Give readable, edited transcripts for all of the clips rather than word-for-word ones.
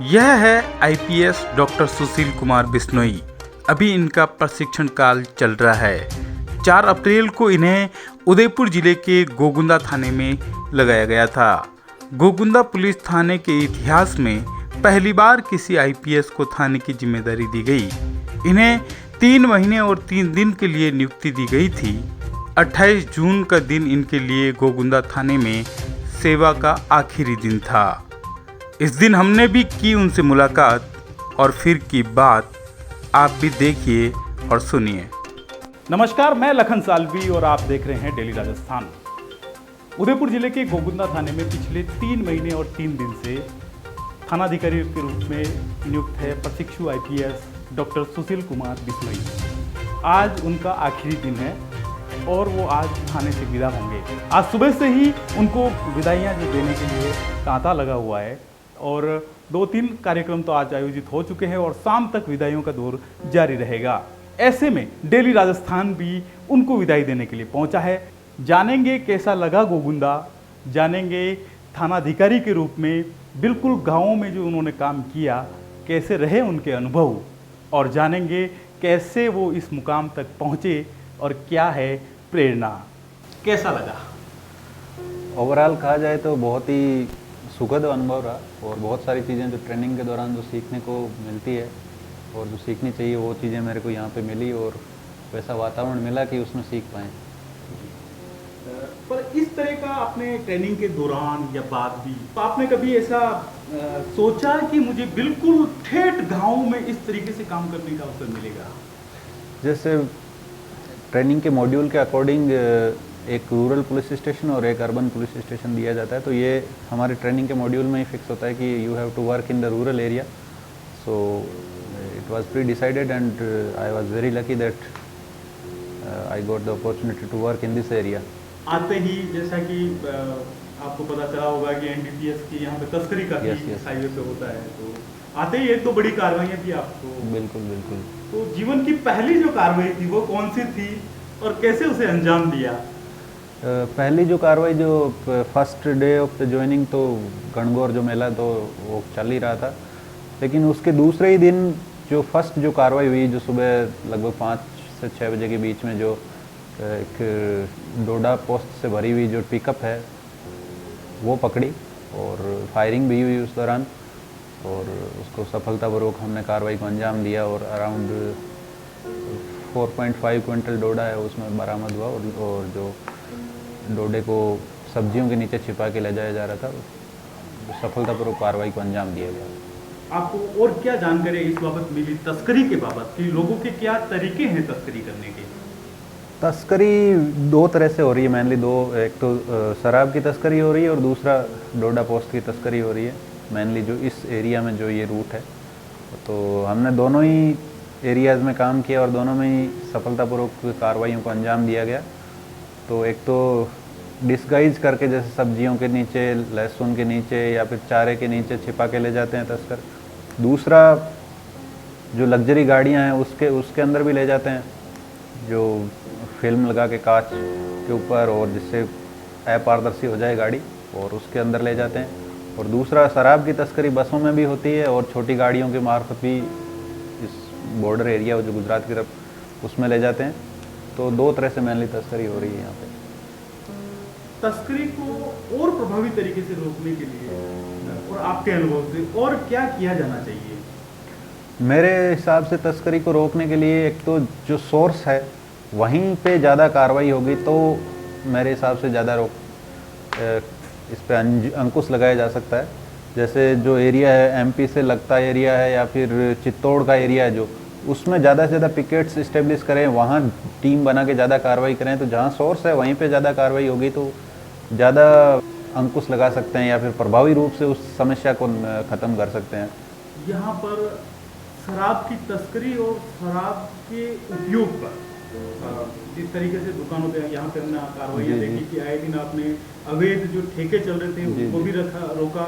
यह है IPS doctor Sushil Kumar Bishnoi. अभी इनका प्रशिक्षण काल चल रहा है। 4 अप्रैल को इन्हें उदयपुर जिले के गोगुंदा थाने में लगाया गया था। गोगुंदा पुलिस थाने के इतिहास में पहली बार किसी आईपीएस को थाने की जिम्मेदारी दी गई। इन्हें 3 महीने और 3 दिन के लिए नियुक्ति दी गई थी। 28 जून का दिन इनके लिए गोगुंदा थाने में सेवा का आखिरी दिन था। इस दिन हमने भी की उनसे मुलाकात और फिर की बात। आप भी देखिए और सुनिए। नमस्कार, मैं लखन सालवी और आप देख रहे हैं डेली राजस्थान। उदयपुर जिले के गोगुंदा थाने में पिछले 3 महीने और 3 दिन से थानाधिकारी के रूप में नियुक्त है प्रशिक्षु आईपीएस डॉक्टर सुशील कुमार बिश्नोई। आज उनका आखिरी दिन है और वो आज थाने से विदा होंगे। आज सुबह से ही उनको विदाइयाँ जो देने के लिए तांता लगा हुआ है और 2-3 कार्यक्रम तो आज आयोजित हो चुके हैं और शाम तक विदाइयों का दौर जारी रहेगा। ऐसे में डेली राजस्थान भी उनको विदाई देने के लिए पहुंचा है। जानेंगे कैसा लगा गोगुंदा, जानेंगे थानाधिकारी के रूप में बिल्कुल गाँवों में जो उन्होंने काम किया कैसे रहे उनके अनुभव, और जानेंगे कैसे वो इस मुकाम तक पहुँचे और क्या है प्रेरणा। कैसा लगा? ओवरऑल कहा जाए तो बहुत ही सुखद अनुभव रहा और बहुत सारी चीज़ें जो ट्रेनिंग के दौरान जो सीखने को मिलती है और जो सीखनी चाहिए वो चीज़ें मेरे को यहाँ पे मिली और वैसा वातावरण मिला कि उसमें सीख पाएँ। पर इस तरह का आपने ट्रेनिंग के दौरान या बाद भी तो आपने कभी ऐसा सोचा कि मुझे बिल्कुल ठेठ गांव में इस तरीके से काम करने का अवसर मिलेगा? जैसे ट्रेनिंग के मॉड्यूल के अकॉर्डिंग एक रूरल पुलिस स्टेशन और एक अर्बन पुलिस स्टेशन दिया जाता है, तो ये हमारे ट्रेनिंग के मॉड्यूल में ही फिक्स होता है कि you have to work in the rural area. So it was pre decided and I was very lucky that I got the opportunity to work in this area. आते ही जैसा कि आपको पता चला होगा कि एनडीपीएस की यहाँ पे तस्करी का हाईवे पे होता है, तो आते ही 1-2 बड़ी कार्रवाइयाँ थी आपको। बिल्कुल बिल्कुल। तो जीवन की पहली जो कार्रवाई थी वो कौन सी थी और कैसे उसे अंजाम दिया? पहली जो कार्रवाई जो first day of the joining, तो गणगौर जो मेला तो वो चल ही रहा था, लेकिन उसके दूसरे ही दिन जो फर्स्ट जो कार्रवाई हुई जो सुबह लगभग 5 से 6 बजे के बीच में जो एक डोडा पोस्ट से भरी हुई जो पिकअप है वो पकड़ी और फायरिंग भी हुई उस दौरान और उसको सफलतापूर्वक हमने कार्रवाई को अंजाम दिया और अराउंड 4.5 क्विंटल डोडा है उसमें बरामद हुआ और जो डोडे को सब्जियों के नीचे छिपा के ले जाया जा रहा था, सफलतापूर्वक कार्रवाई को अंजाम दिया गया। आपको और क्या जानकारी इस बाबत मिली तस्करी के बाबत कि लोगों के क्या तरीके हैं तस्करी करने के? तस्करी 2 तरह से हो रही है, मेनली 2, एक तो शराब की तस्करी हो रही है और दूसरा डोडा पोस्ट की तस्करी हो रही है, मेनली जो इस एरिया में जो ये रूट है। तो हमने दोनों ही एरियाज़ में काम किया और दोनों में ही सफलतापूर्वक कार्रवाइयों को अंजाम दिया गया। तो एक तो डिस्गाइज करके जैसे सब्जियों के नीचे, लहसुन के नीचे या फिर चारे के नीचे छिपा के ले जाते हैं तस्कर। दूसरा जो लग्जरी गाड़ियां हैं उसके अंदर भी ले जाते हैं, जो फिल्म लगा के कांच के ऊपर और जिससे अपारदर्शी हो जाए गाड़ी, और उसके अंदर ले जाते हैं। और दूसरा शराब की तस्करी बसों में भी होती है और छोटी गाड़ियों के मार्फत भी इस बॉर्डर एरिया जो गुजरात की तरफ उसमें ले जाते हैं। तो 2 तरह से मेनली तस्करी हो रही है यहाँ पे। तस्करी को और प्रभावी तरीके से रोकने के लिए और आपके अनुभव से और क्या किया जाना चाहिए? मेरे हिसाब से तस्करी को रोकने के लिए एक तो जो सोर्स है वहीं पे ज़्यादा कार्रवाई होगी तो मेरे हिसाब से ज़्यादा इस पे अंकुश लगाया जा सकता है। जैसे जो एरिया है एमपी से लगता एरिया है या फिर चित्तौड़ का एरिया है जो, उसमें ज़्यादा से ज़्यादा पिकेट्स इस्टेब्लिश करें, वहाँ टीम बना के ज़्यादा कार्रवाई करें। तो जहाँ सोर्स है वहीं पे ज़्यादा कार्रवाई होगी तो ज़्यादा अंकुश लगा सकते हैं या फिर प्रभावी रूप से उस समस्या को ख़त्म कर सकते हैं। यहाँ पर शराब की तस्करी और शराब के उपयोग पर जिस तरीके से दुकानों पे यहाँ पे हमने कार्रवाइयाँ देखी कि आए दिन आपने अवैध जो ठेके चल रहे थे उनको भी रोका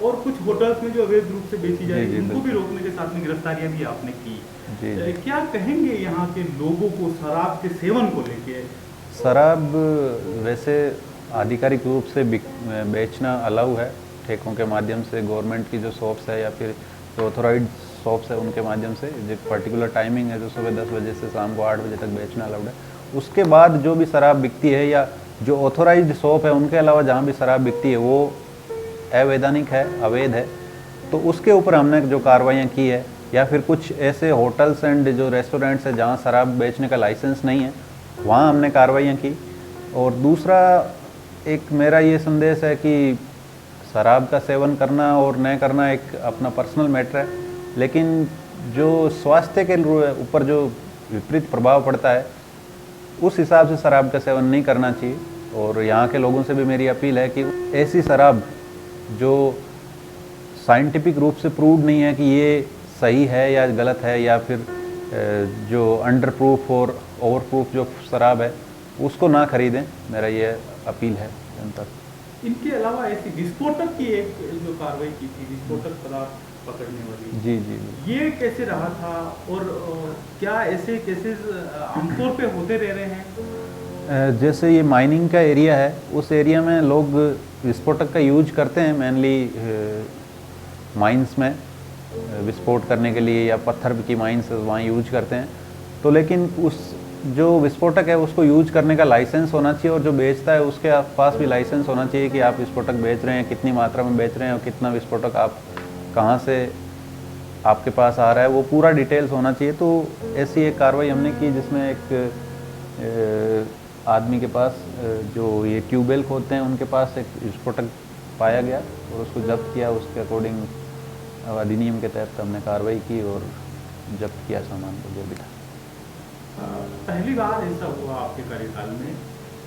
और कुछ होटल्स में जो अवैध रूप से बेची जा रही है उनको भी रोकने के साथ में गिरफ्तारियां भी आपने की। क्या कहेंगे यहाँ के लोगों को शराब के सेवन को लेके? शराब वैसे आधिकारिक रूप से बेचना अलाउ है ठेकों के माध्यम से, गवर्नमेंट की जो शॉप्स है या फिर जो ऑथोराइज शॉप्स है उनके माध्यम से जो पर्टिकुलर टाइमिंग है, जो सुबह 10 बजे से शाम को 8 बजे तक बेचना अलाउड है। उसके बाद जो भी शराब बिकती है या जो ऑथोराइज्ड शॉप है उनके अलावा जहाँ भी शराब बिकती है वो अवैधानिक है, अवैध है, तो उसके ऊपर हमने जो कार्रवाइयाँ की है। या फिर कुछ ऐसे होटल्स एंड जो रेस्टोरेंट्स हैं जहाँ शराब बेचने का लाइसेंस नहीं है, वहाँ हमने कार्रवाइयाँ की। और दूसरा एक मेरा ये संदेश है कि शराब का सेवन करना और न करना एक अपना पर्सनल मैटर है, लेकिन जो स्वास्थ्य के ऊपर जो विपरीत प्रभाव पड़ता है उस हिसाब से शराब का सेवन नहीं करना चाहिए। और यहाँ के लोगों से भी मेरी अपील है कि ऐसी शराब जो साइंटिफिक रूप से प्रूव नहीं है कि ये सही है या गलत है, या फिर जो अंडर प्रूफ और ओवर प्रूफ जो शराब है उसको ना खरीदें, मेरा ये अपील है जनता से। इनके अलावा ऐसी विस्फोटक की एक जो कार्रवाई की थी, विस्फोटक पदार्थ पकड़ने वाली, जी जी जी। ये कैसे रहा था और क्या ऐसे केसेस आमतौर पे होते रह रहे हैं? जैसे ये माइनिंग का एरिया है, उस एरिया में लोग विस्फोटक का यूज करते हैं मेनली माइंस में विस्फोट करने के लिए, या पत्थर की माइंस वहाँ यूज करते हैं। तो लेकिन उस जो विस्फोटक है उसको यूज करने का लाइसेंस होना चाहिए, और जो बेचता है उसके पास भी लाइसेंस होना चाहिए कि आप विस्फोटक बेच रहे हैं, कितनी मात्रा में बेच रहे हैं और कितना विस्फोटक आप कहाँ से आपके पास आ रहा है, वो पूरा डिटेल्स होना चाहिए। तो ऐसी एक कार्रवाई हमने की जिसमें एक आदमी के पास जो ये ट्यूबवेल खोदते हैं उनके पास एक विस्फोटक पाया गया और उसको जब्त किया। उसके अकॉर्डिंग अधिनियम के तहत हमने कार्रवाई की और जब्त किया सामान को जो भी था। पहली बार ऐसा हुआ आपके कार्यकाल में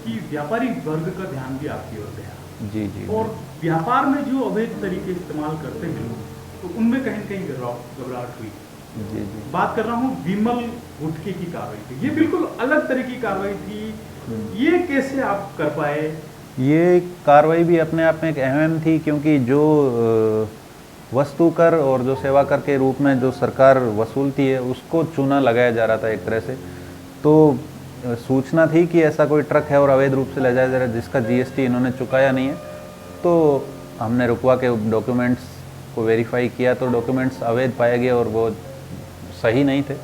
कि व्यापारी वर्ग का ध्यान भी आपकी ओर गया। जी जी। और व्यापार में जो अवैध तरीके इस्तेमाल करते हैं लोग, तो उनमें कहीं न कहीं घबराहट हुई। जी जी। बात कर रहा हूँ विमल गुटखे की कार्रवाई थी, ये बिल्कुल अलग तरह की कार्रवाई थी। ये कैसे आप कर पाए? ये कार्रवाई भी अपने आप में एक अहम थी, क्योंकि जो वस्तु कर और जो सेवा कर के रूप में जो सरकार वसूलती है उसको चूना लगाया जा रहा था एक तरह से। तो सूचना थी कि ऐसा कोई ट्रक है और अवैध रूप से ले जाया जा रहा है जिसका जीएसटी इन्होंने चुकाया नहीं है। तो हमने रुकवा के डॉक्यूमेंट्स को वेरीफाई किया, तो डॉक्यूमेंट्स अवैध पाए गए और वो सही नहीं थे।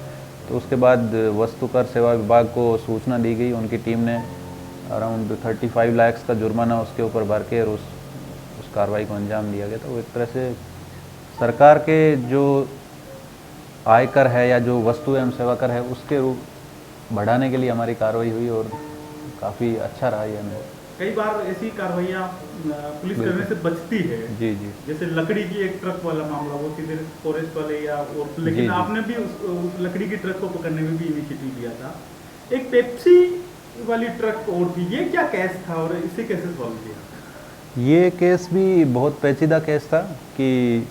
तो उसके बाद वस्तु कर सेवा विभाग को सूचना दी गई, उनकी टीम ने अराउंड 35 लाख का जुर्माना उसके ऊपर भर के और उस कार्रवाई को अंजाम दिया गया। तो एक तरह से सरकार के जो आयकर है या जो वस्तु एवं सेवा कर है उसके रूप बढ़ाने के लिए हमारी कार्रवाई हुई और काफ़ी अच्छा रहा ये अनुभव। कई बार ऐसी कार्रवाइयाँ पुलिस करने से बचती है। जी जी। जैसे लकड़ी की एक ट्रक वाला मामला, वो सीधे फॉरेस्ट वाले या और, लेकिन जी, जी। आपने भी उस लकड़ी की ट्रक को पकड़ने में भी इनिशिएटिव लिया था। एक पेप्सी वाली ट्रक और थी, ये क्या केस था और इसे कैसे सॉल्व किया? ये केस भी बहुत पेचीदा केस था कि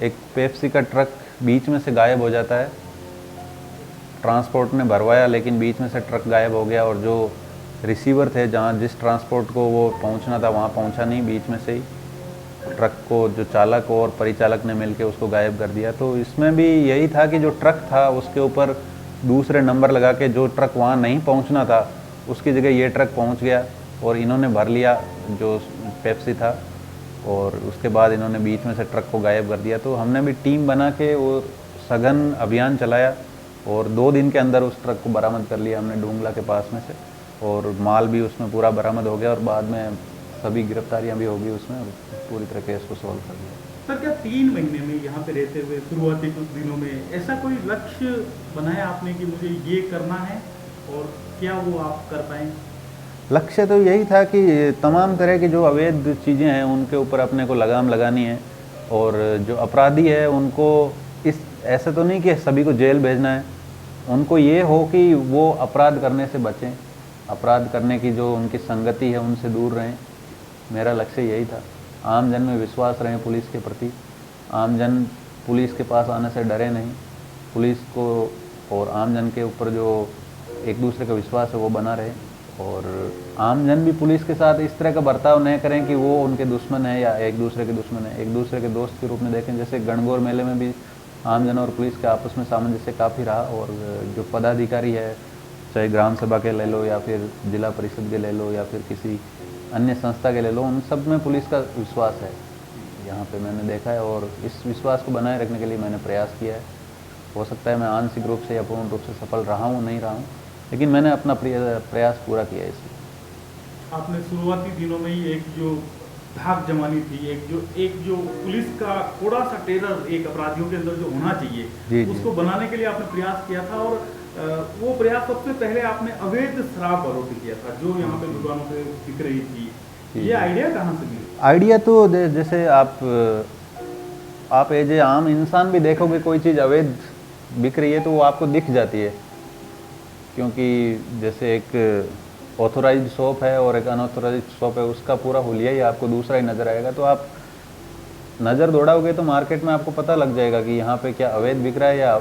एक पेप्सी का ट्रक बीच में से गायब हो जाता है। ट्रांसपोर्ट ने भरवाया लेकिन बीच में से ट्रक गायब हो गया, और जो रिसीवर थे जहाँ जिस ट्रांसपोर्ट को वो पहुँचना था वहाँ पहुँचा नहीं, बीच में से ही ट्रक को जो चालक और परिचालक ने मिलकर उसको गायब कर दिया। तो इसमें भी यही था कि जो ट्रक था उसके ऊपर दूसरे नंबर लगा के जो ट्रक वहाँ नहीं पहुँचना था उसकी जगह ये ट्रक पहुँच गया और इन्होंने भर लिया जो पेप्सी था, और उसके बाद इन्होंने बीच में से ट्रक को गायब कर दिया। तो हमने भी टीम बना के वो सघन अभियान चलाया और 2 दिन के अंदर उस ट्रक को बरामद कर लिया हमने डूंगला के पास में से, और माल भी उसमें पूरा बरामद हो गया और बाद में सभी गिरफ्तारियां भी होगी उसमें, और पूरी तरह केस को सॉल्व कर दिया। सर, क्या 3 महीने में यहाँ पे रहते हुए शुरुआती कुछ दिनों में ऐसा कोई लक्ष्य बनाया आपने कि मुझे ये करना है, और क्या वो आप कर पाए? लक्ष्य तो यही था कि तमाम तरह की जो अवैध चीज़ें हैं उनके ऊपर अपने को लगाम लगानी है, और जो अपराधी है उनको ऐसा तो नहीं कि सभी को जेल भेजना है, उनको ये हो कि वो अपराध करने से बचें, अपराध करने की जो उनकी संगति है उनसे दूर रहें। मेरा लक्ष्य यही था। आम जन में विश्वास रहे पुलिस के प्रति, आम जन पुलिस के पास आने से डरे नहीं, पुलिस को और आम जन के ऊपर जो एक दूसरे का विश्वास है वो बना रहे, और आम जन भी पुलिस के साथ इस तरह का बर्ताव न करें कि वो उनके दुश्मन है या एक दूसरे के दुश्मन है, एक दूसरे के दोस्त के रूप में देखें। जैसे गणगौर मेले में भी आम जन और पुलिस के आपस में सामंजस्य काफ़ी रहा, और जो पदाधिकारी है चाहे ग्राम सभा के ले लो या फिर जिला परिषद के ले लो या फिर किसी अन्य संस्था के ले लो, उन सब में पुलिस का विश्वास है। यहाँ पे मैंने देखा है और इस विश्वास को बनाए रखने के लिए मैंने प्रयास किया है। हो सकता है मैं आंशिक रूप से या पूर्ण रूप से सफल रहा हूँ नहीं रहा हूँ, लेकिन मैंने अपना प्रयास पूरा किया है इसमें। आपने शुरुआती दिनों में ही एक जो धाक जमानी थी, एक जो पुलिस का थोड़ा सा टेरर एक अपराधियों के अंदर जो होना चाहिए, जी, जी। उसको बनाने के लिए आपने प्रयास किया था। और वो प्रयास सबसे पहले आपने अवैध शराब पर किया था जो यहाँ पे दुकानों पे बिक रही थी। जी, ये आइडिया कहाँ से मिला? आइडिया तो जैसे आप एज ए आम इंसान भी देखोगे कोई चीज़ अवैध बिक रही है तो वो आपको दिख जाती है, क्योंकि जैसे एक ऑथोराइज्ड शॉप है और एक अनऑथोराइज्ड शॉप है, उसका पूरा हुलिया ही आपको दूसरा ही नज़र आएगा। तो आप नज़र दौड़ाओगे तो मार्केट में आपको पता लग जाएगा कि यहाँ पे क्या अवैध बिक रहा है या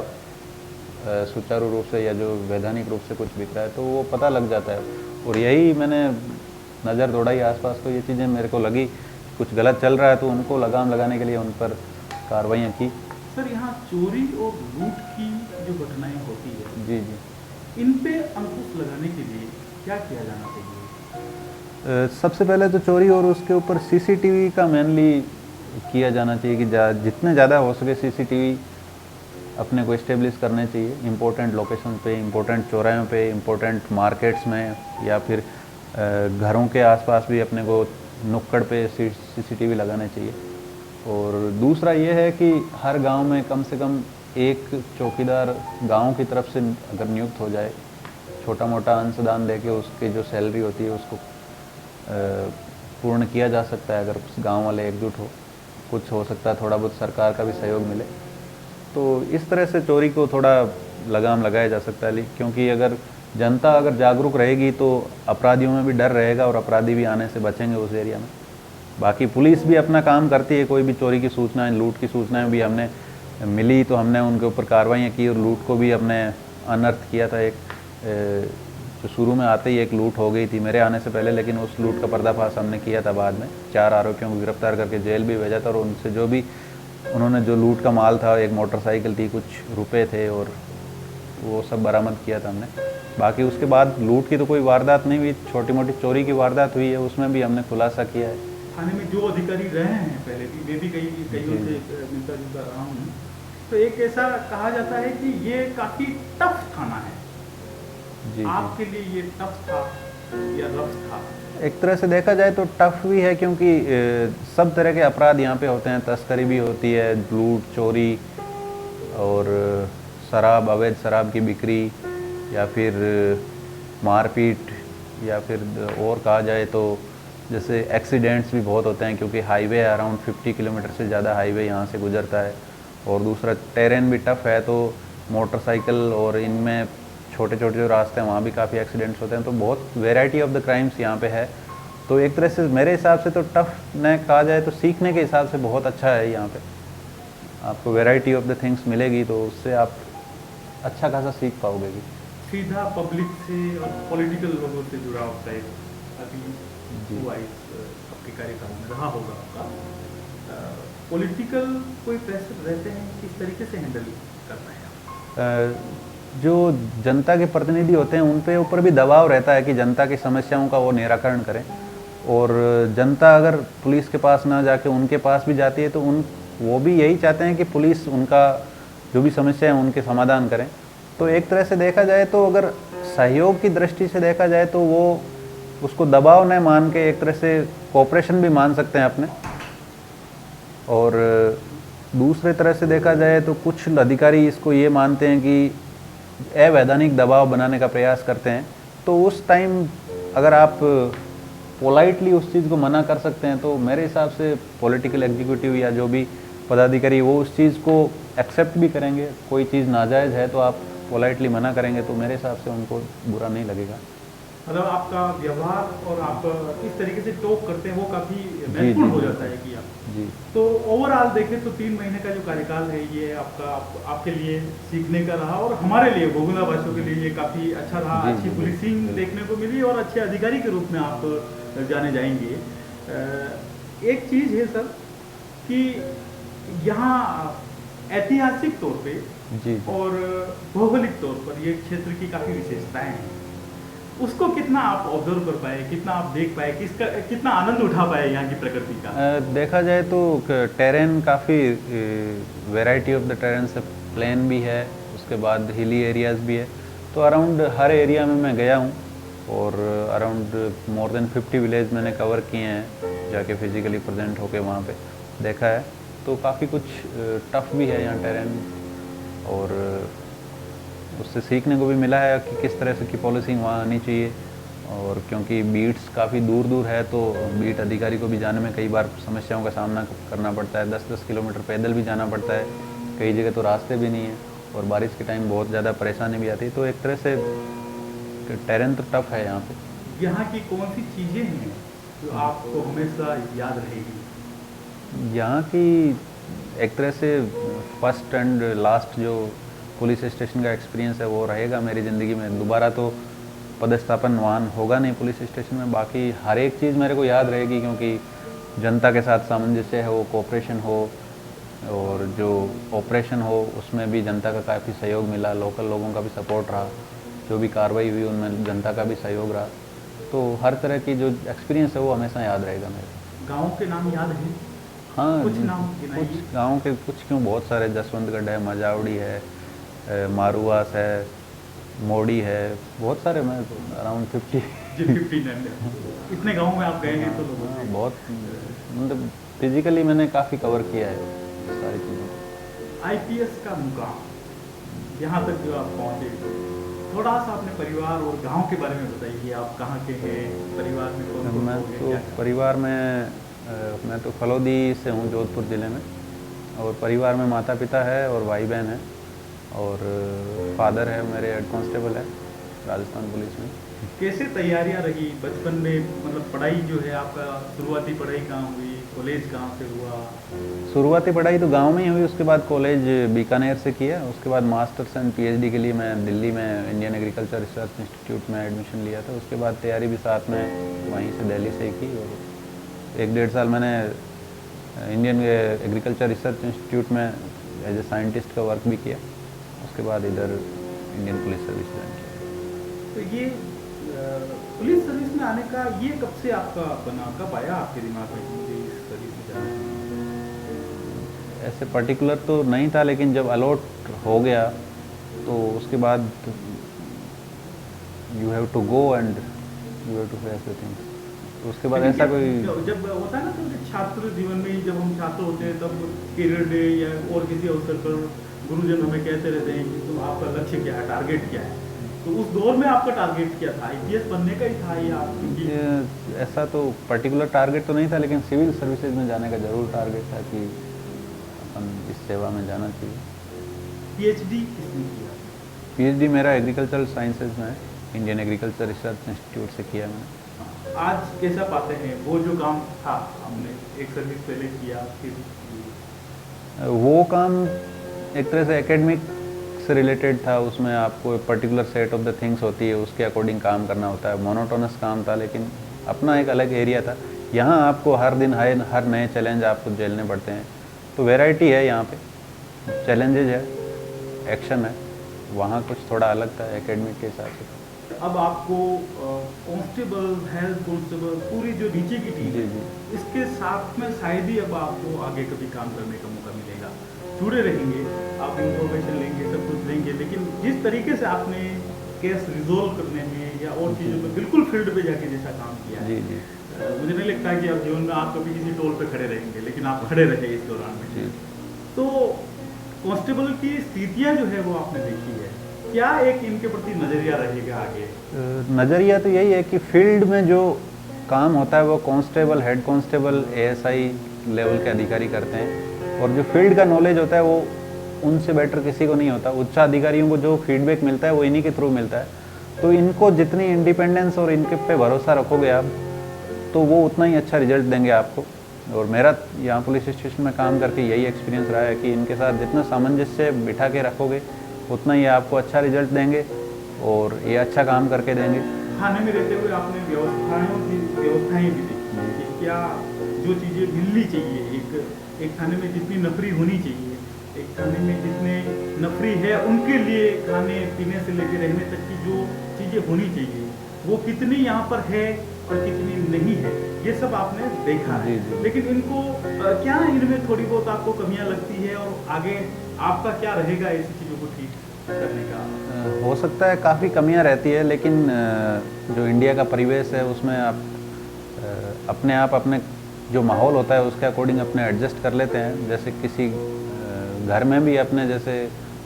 सुचारू रूप से या जो वैधानिक रूप से कुछ बिक रहा है, तो वो पता लग जाता है। और यही मैंने नज़र दौड़ाई आसपास, तो ये चीज़ें मेरे को लगी कुछ गलत चल रहा है, तो उनको लगाम लगाने के लिए उन पर कार्रवाइयाँ की। सर, यहाँ चोरी और लूट की जो घटनाएं होती है, जी जी, इन पे अंकुश लगाने के लिए क्या किया जाना चाहिए? सबसे पहले तो चोरी और उसके ऊपर सीसीटीवी का मेनली किया जाना चाहिए कि जितने ज़्यादा हो सके सीसीटीवी अपने को इस्टेब्लिश करने चाहिए इम्पोर्टेंट लोकेशन पे, इम्पोर्टेंट चौराहों पे, इम्पोर्टेंट मार्केट्स में, या फिर घरों के आसपास भी अपने को नुक्कड़ पे सीसीटीवी लगाने चाहिए। और दूसरा ये है कि हर गांव में कम से कम एक चौकीदार गांव की तरफ से अगर नियुक्त हो जाए, छोटा मोटा अंशदान देके उसकी जो सैलरी होती है उसको पूर्ण किया जा सकता है अगर गांव वाले एकजुट हो। कुछ हो सकता है थोड़ा बहुत सरकार का भी सहयोग मिले, तो इस तरह से चोरी को थोड़ा लगाम लगाया जा सकता है। क्योंकि अगर जनता अगर जागरूक रहेगी तो अपराधियों में भी डर रहेगा और अपराधी भी आने से बचेंगे उस एरिया में। बाकी पुलिस भी अपना काम करती है, कोई भी चोरी की सूचनाएं, लूट की सूचनाएं भी हमने मिली तो हमने उनके ऊपर कार्रवाइयाँ की और लूट को भी हमने अनर्थ किया था। एक जो शुरू में आते ही एक लूट हो गई थी मेरे आने से पहले, लेकिन उस लूट का पर्दाफाश हमने किया था बाद में। 4 आरोपियों को गिरफ्तार करके जेल भी भेजा था और उनसे जो भी उन्होंने जो लूट का माल था, एक मोटरसाइकिल थी, कुछ रुपए थे, और वो सब बरामद किया था हमने। बाकी उसके बाद लूट की तो कोई वारदात नहीं हुई, छोटी मोटी चोरी की वारदात हुई है, उसमें भी हमने खुलासा किया है। थाने में जो अधिकारी रहे हैं पहले भी, मैं भी कईयों से मिलता जुलता रहा हूँ, तो एक ऐसा कहा जाता है कि ये काफ़ी टफ थाना है। जी, आपके लिए ये टफ था या रफ था? एक तरह से देखा जाए तो टफ भी है, क्योंकि सब तरह के अपराध यहाँ पे होते हैं। तस्करी भी होती है, लूट, चोरी, और शराब, अवैध शराब की बिक्री, या फिर मारपीट, या फिर और कहा जाए तो जैसे एक्सीडेंट्स भी बहुत होते हैं, क्योंकि हाईवे अराउंड 50 किलोमीटर से ज़्यादा हाईवे यहाँ से गुजरता है। और दूसरा टेरेन भी टफ है, तो मोटरसाइकिल और इनमें छोटे छोटे जो रास्ते हैं वहाँ भी काफ़ी एक्सीडेंट्स होते हैं। तो बहुत वेराइटी ऑफ द क्राइम्स यहाँ पे है। तो एक तरह से मेरे हिसाब से तो टफ न कहा जाए तो सीखने के हिसाब से बहुत अच्छा है। यहाँ पे आपको वेराइटी ऑफ द थिंग्स मिलेगी, तो उससे आप अच्छा खासा सीख पाओगे। सीधा पब्लिक से और पॉलिटिकल लोगों से जुड़ा होता है, अभी हुआ इस आपके कार्यकाल में रहा होगा आपका। पॉलिटिकल कोई प्रेशर रहते हैं, किस तरीके से हैंडल करना है आप? जो जनता के प्रतिनिधि होते हैं उन पे ऊपर भी दबाव रहता है कि जनता की समस्याओं का वो निराकरण करें। और जनता अगर पुलिस के पास ना जाके उनके पास भी जाती है तो वो भी यही चाहते हैं कि पुलिस उनका जो भी समस्या है उनके समाधान करें। तो एक तरह से देखा जाए तो अगर सहयोग की दृष्टि से देखा जाए तो वो उसको दबाव न मान के एक तरह से कोऑपरेशन भी मान सकते हैं अपने। और दूसरे तरह से देखा जाए तो कुछ अधिकारी इसको ये मानते हैं कि अवैधानिक दबाव बनाने का प्रयास करते हैं। तो उस टाइम अगर आप पोलाइटली उस चीज़ को मना कर सकते हैं तो मेरे हिसाब से पॉलिटिकल एग्जीक्यूटिव या जो भी पदाधिकारी वो उस चीज़ को एक्सेप्ट भी करेंगे। कोई चीज़ नाजायज़ है तो आप पोलाइटली मना करेंगे तो मेरे हिसाब से उनको बुरा नहीं लगेगा। मतलब आपका व्यवहार और आप इस तरीके से टॉक करते हैं वो काफ़ी महत्वपूर्ण हो जाता है कि आप जी। तो ओवरऑल देखें तो 3 महीने का जो कार्यकाल है ये आपके लिए सीखने का रहा और हमारे लिए गोगुंदा वासियों के लिए ये काफ़ी अच्छा रहा। अच्छी पुलिसिंग देखने को मिली और अच्छे अधिकारी के रूप में आप जाने जाएंगे। एक चीज़ है सर कि यहाँ ऐतिहासिक तौर पे जी और भौगोलिक तौर पर ये क्षेत्र की काफ़ी विशेषताएं हैं। उसको कितना आप ऑब्जर्व कर पाए, कितना आप देख पाए, कितना आनंद उठा पाए यहाँ की प्रकृति का? देखा जाए तो टेरेन काफ़ी वैरायटी ऑफ द टेरेन से, प्लेन भी है, उसके बाद हिली एरियाज़ भी है। तो अराउंड हर एरिया में मैं गया हूँ और अराउंड मोर देन 50 विलेज मैंने कवर किए हैं, जाके फिज़िकली प्रेजेंट होके वहाँ पे देखा है। तो काफ़ी कुछ टफ भी है यहाँ टेरेन, और उससे सीखने को भी मिला है कि किस तरह से की पॉलिसिंग वहाँ आनी चाहिए। और क्योंकि बीट्स काफ़ी दूर दूर है तो बीट अधिकारी को भी जाने में कई बार समस्याओं का सामना करना पड़ता है। 10-10 किलोमीटर पैदल भी जाना पड़ता है, कई जगह तो रास्ते भी नहीं है, और बारिश के टाइम बहुत ज़्यादा परेशानी भी आती है। तो एक तरह से टेरेन तो टफ है यहाँ पे। यहाँ की कौन सी चीज़ें हैं जो आपको हमेशा याद रहेगी? यहाँ की एक तरह से फर्स्ट एंड लास्ट जो पुलिस स्टेशन का एक्सपीरियंस है वो रहेगा मेरी ज़िंदगी में। दोबारा तो पदस्थापन वाहन होगा नहीं पुलिस स्टेशन में। बाकी हर एक चीज़ मेरे को याद रहेगी, क्योंकि जनता के साथ सामंजस्य हो, कोऑपरेशन हो, और जो ऑपरेशन हो उसमें भी जनता का काफ़ी सहयोग मिला, लोकल लोगों का भी सपोर्ट रहा, जो भी कार्रवाई हुई उनमें जनता का भी सहयोग रहा। तो हर तरह की जो एक्सपीरियंस है वो हमेशा याद रहेगा मेरे। गाँव के नाम याद हैं? हाँ, कुछ नाम गिनाइए। कुछ गाँव के, कुछ क्यों, बहुत सारे, जसवंतगढ़ है, मजावड़ी है, मारूवास है, मोड़ी है, बहुत सारे, मैं अराउंड 50 जी 59 इतने गाँव में आप गए हैं तो लोगों से बहुत, मतलब फिजिकली मैंने काफ़ी कवर किया है सारी चीज़ें। आईपीएस का मुकाम यहाँ तक जो आप पहुँचे, थोड़ा सा अपने परिवार और गांव के बारे में बताइए। आप कहाँ के हैं, परिवार में कौन कौन मैं लोग हैं, तो क्या-क्या? परिवार में मैं तो फलौदी से हूँ, जोधपुर ज़िले में, और परिवार में माता पिता है और भाई बहन है, और फादर है मेरे, हेड कांस्टेबल है राजस्थान पुलिस में। कैसे तैयारियां रही बचपन में? मतलब पढ़ाई जो है आपका, शुरुआती पढ़ाई कहाँ हुई, कॉलेज कहाँ से हुआ? शुरुआती पढ़ाई तो गांव में ही हुई, उसके बाद कॉलेज बीकानेर से किया, उसके बाद मास्टर्स एंड पीएचडी के लिए मैं दिल्ली में इंडियन एग्रीकल्चर रिसर्च इंस्टीट्यूट में एडमिशन लिया था। उसके बाद तैयारी भी साथ में वहीं से दिल्ली से ही की, और 1-1.5 साल मैंने इंडियन एग्रीकल्चर रिसर्च इंस्टीट्यूट में एज ए साइंटिस्ट का वर्क भी किया। उसके बाद इधर इंडियन पुलिस सर्विस ज्वाइन किया। तो ये पुलिस सर्विस में आने का ये कब से आपका बना, कब आया आपके दिमाग में कि मुझे इस सर्विस में जाना है? ऐसे पर्टिकुलर तो नहीं था, लेकिन जब अलॉट हो गया तो उसके बाद you have to go and you have to face the things. तो उसके बाद ऐसा कोई, जब होता है ना, तो छात्र जीवन में ही जब हम छात्र होते हैं तब पीरियड डे या और किसी अवसर पर गुरुजन हमें कहते रहते हैं कि तुम आपका लक्ष्य क्या है, टारगेट क्या है। तो उस दौर में आपका टारगेट क्या था? आईपीएस बनने का ही था या क्योंकि ऐसा तो पर्टिकुलर टारगेट तो नहीं था, लेकिन सिविल सर्विसेज में जाने का ज़रूर टारगेट था कि अपन इस सेवा में जाना चाहिए। पीएचडी किसने किया? पीएचडी मेरा एग्रीकल्चरल साइंसेज में है, इंडियन एग्रीकल्चर रिसर्च इंस्टीट्यूट से किया मैंने। आज कैसा पाते हैं वो जो काम था हमने एक सर्विस पहले किया, फिर वो काम एक तरह से एकेडमिक से रिलेटेड था, उसमें आपको एक particular set of the things होती है, उसके अकॉर्डिंग काम करना होता है। मोनोटोनस काम था, लेकिन अपना एक अलग एरिया था। यहाँ आपको हर दिन हर नए चैलेंज आपको झेलने पड़ते हैं, तो वैरायटी है यहाँ पे, चैलेंजेज है, एक्शन है। वहाँ कुछ थोड़ा अलग था एकेडमिक के हिसाब से। अब आपको कांस्टेबल, हेल्थ कांस्टेबल, पूरी जो नीचे की टीम जी है, जी, इसके साथ में शायद ही अब आपको आगे कभी काम करने का मौका मिलेगा। जुड़े रहेंगे, आप इंफॉर्मेशन लेंगे, सब कुछ लेंगे, लेकिन जिस तरीके से आपने केस रिजोल्व करने में या और चीज़ों में बिल्कुल फील्ड पे जाके जैसा काम किया है, जी जी, मुझे नहीं लगता कि आप जीवन में आप कभी किसी टोल पे खड़े रहेंगे, लेकिन आप खड़े रहे इस दौरान में। जी। तो कांस्टेबल की स्थितियाँ जो है वो आपने देखी है, क्या एक इनके प्रति नज़रिया रहेगा आगे? नज़रिया तो यही है कि फील्ड में जो काम होता है वो constable, head constable, ASI level के अधिकारी करते हैं, और जो फील्ड का नॉलेज होता है वो उनसे बेटर किसी को नहीं होता। उच्च अधिकारियों को जो फीडबैक मिलता है वो इन्हीं के थ्रू मिलता है। तो इनको जितनी इंडिपेंडेंस और इनके पे भरोसा रखोगे आप, तो वो उतना ही अच्छा रिजल्ट देंगे आपको। और मेरा यहाँ पुलिस स्टेशन में काम करके यही एक्सपीरियंस रहा है कि इनके साथ जितना सामंजस्य बिठा के रखोगे उतना ही आपको अच्छा रिजल्ट देंगे और ये अच्छा काम करके देंगे। थाने में रहते हुए आपने व्यवस्थाएं भी देखी कि क्या जो चीज़ें मिलनी चाहिए, एक थाने में जितनी नफरी होनी चाहिए, एक थाने में जितने नफरी है उनके लिए खाने पीने से लेकर रहने तक की जो चीज़ें होनी चाहिए, वो कितनी यहाँ पर है और कितनी नहीं है, ये सब आपने देखा है। जी। लेकिन इनको क्या इनमें थोड़ी बहुत आपको कमियां लगती है, और आगे आपका क्या रहेगा ऐसी चीज़ों को ठीक करने का? हो सकता है काफ़ी कमियां रहती है, लेकिन जो इंडिया का परिवेश है उसमें आप अपने आप अपने जो माहौल होता है उसके अकॉर्डिंग अपने एडजस्ट कर लेते हैं। जैसे किसी घर में भी अपने जैसे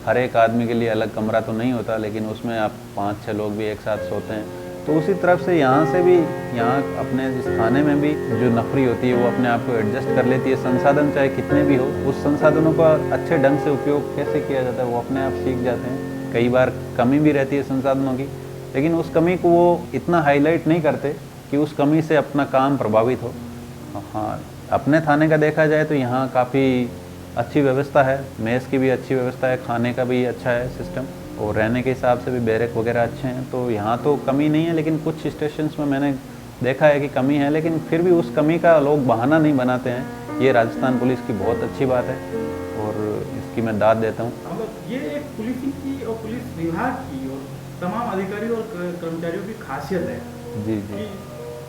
हर एक आदमी के लिए अलग कमरा तो नहीं होता, लेकिन उसमें आप 5-6 लोग भी एक साथ सोते हैं। तो उसी तरफ से यहाँ से भी, यहाँ अपने इस थाने में भी जो नफरी होती है वो अपने आप को एडजस्ट कर लेती है। संसाधन चाहे कितने भी हो, उस संसाधनों का अच्छे ढंग से उपयोग कैसे किया जाता है वो अपने आप सीख जाते हैं। कई बार कमी भी रहती है संसाधनों की, लेकिन उस कमी को वो इतना हाईलाइट नहीं करते कि उस कमी से अपना काम प्रभावित हो। हाँ, अपने थाने का देखा जाए तो यहाँ काफ़ी अच्छी व्यवस्था है, मेस की भी अच्छी व्यवस्था है, खाने का भी अच्छा है सिस्टम, और रहने के हिसाब से भी बैरक वगैरह अच्छे हैं। तो यहाँ तो कमी नहीं है, लेकिन कुछ स्टेशंस में मैंने देखा है कि कमी है, लेकिन फिर भी उस कमी का लोग बहाना नहीं बनाते हैं। ये राजस्थान पुलिस की बहुत अच्छी बात है और इसकी मैं दाद देता हूँ। ये एक पुलिसिंग की और पुलिस विभाग की और तमाम अधिकारियों और कर्मचारियों की खासियत है जी। कि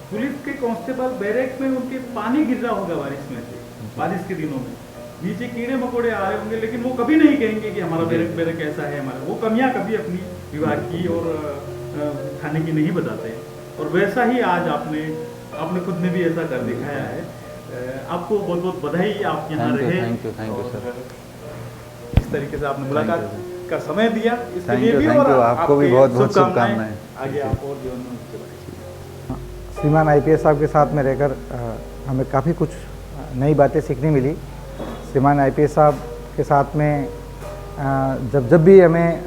पुलिस के कांस्टेबल बैरक में उनके पानी गिर रहा होगा बारिश में से, बारिश के दिनों में नीचे कीड़े मकोड़े आ रहे होंगे, लेकिन वो कभी नहीं कहेंगे कि हमारा बैरक ऐसा है, हमारा वो कमियां कभी अपनी विभाग की और थाने की नहीं बताते। और वैसा ही आज आपने खुद ने भी ऐसा कर दिखाया है। आपको बहुत बहुत बधाई, आप यहाँ रहे। Thank you sir. इस तरीके से आपने मुलाकात का समय दिया, इसके थैंक लिए यू, भी। थैंक और यू, आपको भी बहुत बहुत शुभकामनाएं। आगे आप और जीवन में उससे बढ़ें। श्रीमान IPS साहब के साथ में रहकर हमें काफ़ी कुछ नई बातें सीखने मिली। श्रीमान IPS साहब के साथ में जब भी हमें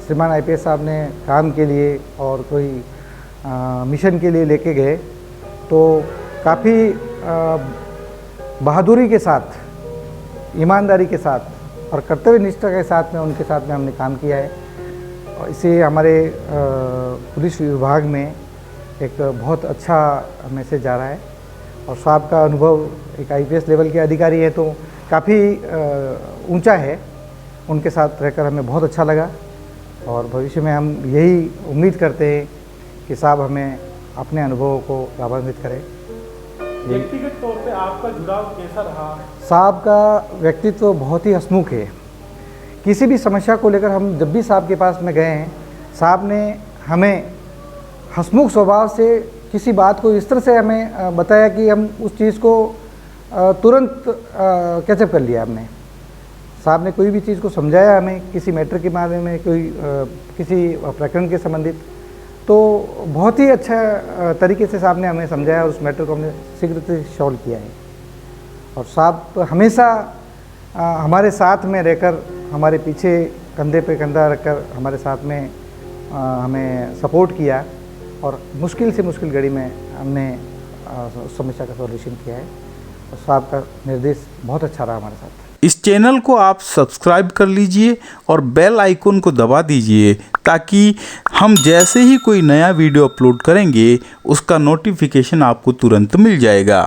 श्रीमान IPS साहब ने काम के लिए और कोई मिशन के लिए लेके गए तो काफ़ी बहादुरी के साथ, ईमानदारी के साथ और कर्तव्य निष्ठा के साथ में उनके साथ में हमने काम किया है। और इसे हमारे पुलिस विभाग में एक बहुत अच्छा मैसेज जा रहा है। और साहब का अनुभव एक IPS लेवल के अधिकारी है तो काफ़ी ऊंचा है। उनके साथ रहकर हमें बहुत अच्छा लगा और भविष्य में हम यही उम्मीद करते हैं कि साहब हमें अपने अनुभवों को लाभान्वित करें। व्यक्तिगत तौर पे आपका जुड़ाव कैसा रहा? साहब का व्यक्तित्व बहुत ही हंसमुख है। किसी भी समस्या को लेकर हम जब भी साहब के पास में गए हैं, साहब ने हमें हंसमुख स्वभाव से किसी बात को इस तरह से हमें बताया कि हम उस चीज़ को तुरंत कैचअप कर लिया हमने। साहब ने कोई भी चीज़ को समझाया हमें, किसी मैटर के बारे में, किसी प्रकरण के संबंधित, तो बहुत ही अच्छा तरीके से साहब ने हमें समझाया और उस मैटर को हमने शीघ्र से सॉल्व किया है। और साहब हमेशा हमारे साथ में रहकर, हमारे पीछे कंधे पे कंधा रखकर हमारे साथ में हमें सपोर्ट किया और मुश्किल से मुश्किल घड़ी में हमने समस्या का सॉल्यूशन किया है। और साहब का निर्देश बहुत अच्छा रहा हमारे साथ। इस चैनल को आप सब्सक्राइब कर लीजिए और बेल आइकन को दबा दीजिए ताकि हम जैसे ही कोई नया वीडियो अपलोड करेंगे उसका नोटिफिकेशन आपको तुरंत मिल जाएगा।